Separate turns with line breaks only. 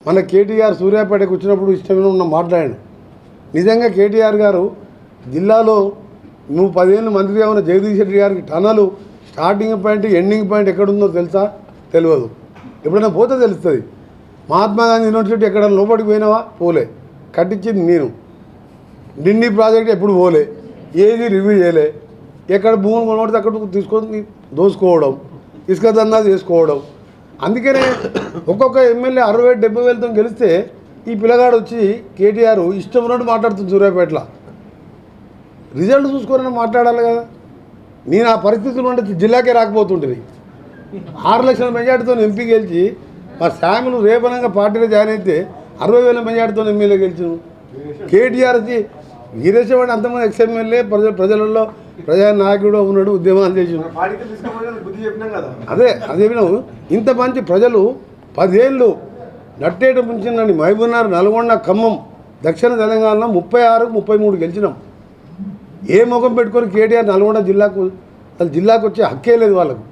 మన కేటీఆర్ సూర్యాపేటకు వచ్చినప్పుడు ఇష్టమైన ఉన్న మాట్లాడాను. నిజంగా కేటీఆర్ గారు జిల్లాలో నువ్వు 10 ఏళ్ళు మంత్రిగా ఉన్న జగదీష్ రెడ్డి గారికి టనలు స్టార్టింగ్ పాయింట్ ఎండింగ్ పాయింట్ ఎక్కడుందో తెలుసా? తెలియదు. ఎప్పుడైనా పోతే తెలుస్తుంది. మహాత్మా గాంధీ యూనివర్సిటీ ఎక్కడ లోపలికి పోయినావా? పోలే. కట్టించింది నేను. ఢిల్లీ ప్రాజెక్ట్ ఎప్పుడు పోలే, ఏది రివ్యూ చేయలే. ఎక్కడ భూములు కొనబడితే అక్కడ తీసుకొని దోసుకోవడం, ఇసుక దందా చేసుకోవడం. అందుకనే ఒక్కొక్క ఎమ్మెల్యే 60,000-70 వేలతో గెలిస్తే ఈ పిల్లగాడు వచ్చి కేటీఆర్ ఇష్టం ఉన్నట్టు మాట్లాడుతుంది సూర్యాపేటలో. రిజల్ట్ చూసుకొని మాట్లాడాలి కదా. నేను ఆ పరిస్థితులు ఉంటే జిల్లాకే రాకపోతుంటుంది. 6 లక్షల మెజార్టీతో ఎంపీ గెలిచి మా శామిలు రేపనంగా పార్టీలో జాయిన్ అయితే 60,000 మెజార్టీతో ఎమ్మెల్యే గెలిచాను. కేటీఆర్ వచ్చి వీరేశవాడి అంతమంది ఎక్స్ఎమ్మెల్యే ప్రజలలో ప్రజా నాయకుడు ఉన్నాడు, ఉద్యమాలు చేసాడు. అదే చెప్పినావు. ఇంత మంచి ప్రజలు 10 ఏళ్ళు నట్టేట ముంచిందండి. మహబూబ్నగర్, నల్గొండ, ఖమ్మం, దక్షిణ తెలంగాణలో 36-33 గెలిచినాం. ఏ ముఖం పెట్టుకొని కేటీఆర్ నల్గొండ జిల్లాకు వచ్చే హక్కే లేదు వాళ్ళకు.